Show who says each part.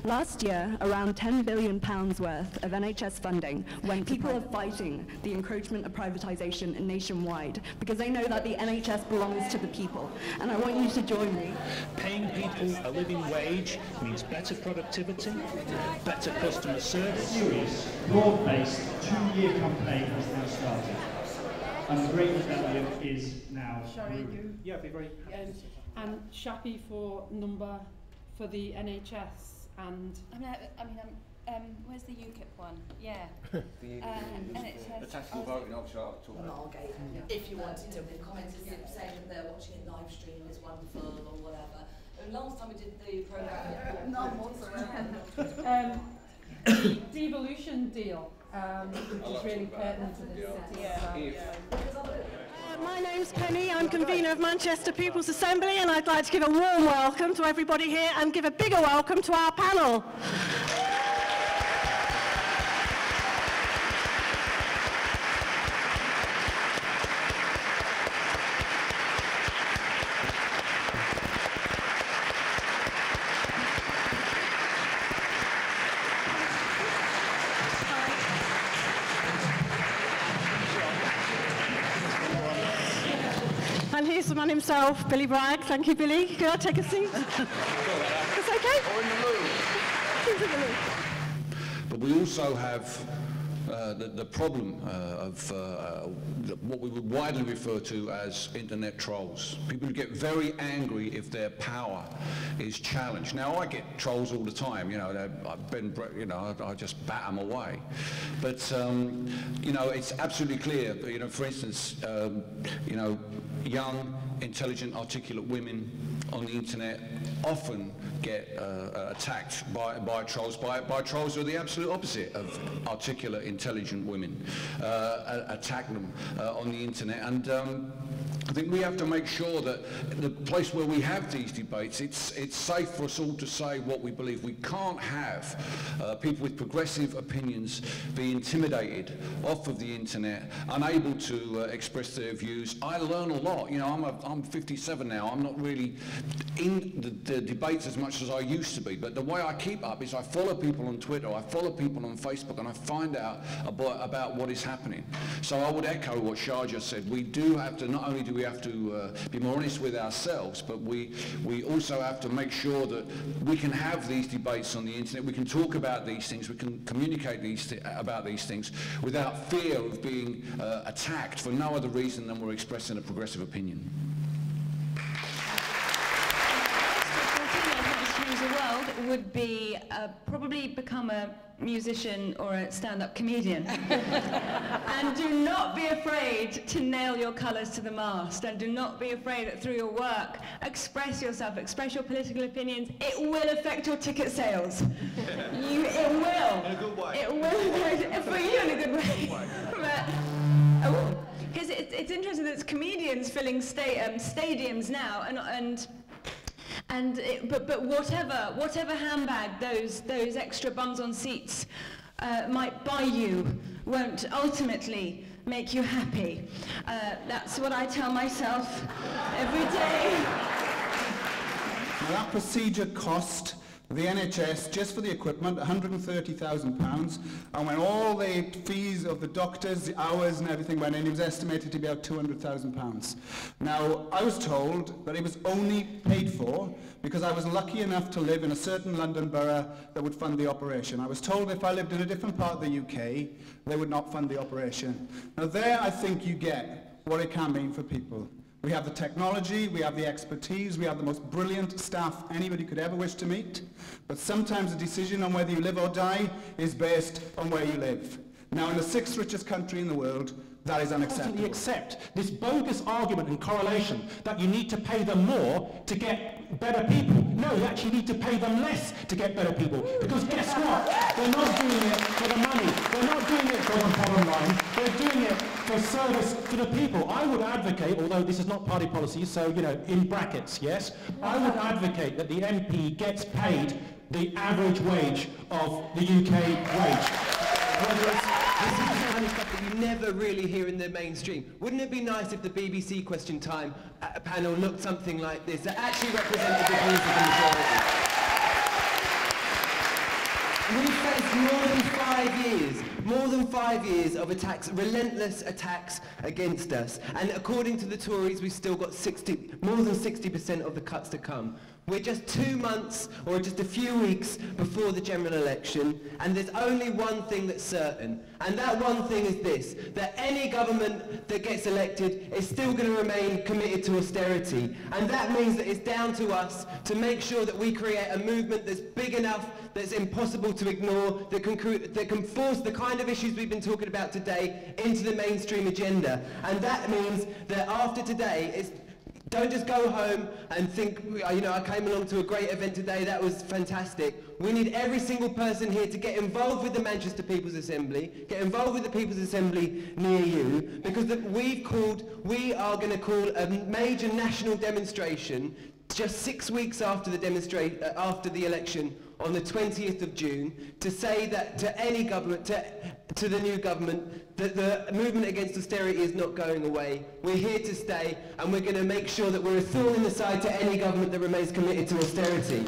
Speaker 1: Last year, around £10 billion worth of NHS funding when people are fighting the encroachment of privatisation nationwide because they know that the NHS belongs to the people. And I want you to join me.
Speaker 2: Paying people a living wage means better productivity, better customer service.
Speaker 3: Serious, broad-based, 2-year campaign has now started. And the great rebellion is now.
Speaker 4: Sharir,
Speaker 3: Yeah, I'd be very happy.
Speaker 4: And Shappi for the NHS and.
Speaker 5: Where's the UKIP one? Yeah.
Speaker 6: The tactical voting option I'll talk about.
Speaker 7: If you wanted to, with comments saying that they're watching it live stream is wonderful or whatever. And last time we did the programme, none whatsoever.
Speaker 4: Devolution deal, which is really pertinent to this city.
Speaker 8: My name's Penny, I'm convener of Manchester People's Assembly, and I'd like to give a warm welcome to everybody here and give a bigger welcome to our panel. And here's the man himself, Billy Bragg. Thank you, Billy. Could I take a seat? It's okay?
Speaker 6: Or in the room.
Speaker 8: He's in the room.
Speaker 9: But we also have the problem of what we would widely refer to as internet trolls. People who get very angry if their power is challenged. Now, I get trolls all the time, I just bat them away. But, it's absolutely clear, for instance, young, intelligent, articulate women on the internet often get attacked by trolls, by trolls who are the absolute opposite of articulate, intelligent women, attack them on the internet. And I think we have to make sure that the place where we have these debates, it's safe for us all to say what we believe. We can't have people with progressive opinions be intimidated off of the internet, unable to express their views. I learn a lot. I'm 57 now. I'm not really in the debates as much as I used to be, but the way I keep up is I follow people on Twitter, I follow people on Facebook, and I find out about what is happening. So I would echo what Shah just said. We do have to, not only do we have to be more honest with ourselves, but we also have to make sure that we can have these debates on the internet, we can talk about these things, we can communicate about these things without fear of being attacked for no other reason than we're expressing a progressive opinion.
Speaker 5: The world would be probably become a musician or a stand-up comedian. And do not be afraid to nail your colours to the mast, and do not be afraid that through your work, express yourself, express your political opinions. It will affect your ticket sales. It will.
Speaker 6: In a good way.
Speaker 5: It will, for you in a good way. Because it's interesting that it's comedians filling stadiums now, but whatever handbag those extra bums on seats might buy you won't ultimately make you happy. That's what I tell myself every day.
Speaker 10: Now that procedure cost the NHS, just for the equipment, £130,000, and when all the fees of the doctors, the hours and everything went in, it was estimated to be about £200,000. Now, I was told that it was only paid for because I was lucky enough to live in a certain London borough that would fund the operation. I was told if I lived in a different part of the UK, they would not fund the operation. Now there, I think you get what it can mean for people. We have the technology, we have the expertise, we have the most brilliant staff anybody could ever wish to meet, but sometimes the decision on whether you live or die is based on where you live. Now, in the 6th richest country in the world, that is unacceptable.
Speaker 2: Accept this bogus argument and correlation that you need to pay them more to get better people. No, you actually need to pay them less to get better people. Because guess what? They're not doing it for the money. They're not doing it for the bottom line. They're doing it for service to the people. I would advocate, although this is not party policy, so, in brackets, yes, I would advocate that the MP gets paid the average wage of the UK wage.
Speaker 11: This is the kind of stuff that you never really hear in the mainstream. Wouldn't it be nice if the BBC Question Time panel looked something like this, that actually represented the views of the majority? We've faced more than 5 years of attacks, relentless attacks against us. And according to the Tories, we've still got more than 60% of the cuts to come. We're just 2 months, or just a few weeks before the general election, and there's only one thing that's certain, and that one thing is this, that any government that gets elected is still going to remain committed to austerity. And that means that it's down to us to make sure that we create a movement that's big enough, that's impossible to ignore, that can force the kind of issues we've been talking about today into the mainstream agenda. And that means that after today, don't just go home and think, you know, I came along to a great event today, that was fantastic. We need every single person here to get involved with the Manchester People's Assembly, get involved with the People's Assembly near you, because we are going to call a major national demonstration just 6 weeks after the election on the 20th of June, to say that to any government, to the new government, that the movement against austerity is not going away. We're here to stay, and we're going to make sure that we're a thorn in the side to any government that remains committed to austerity.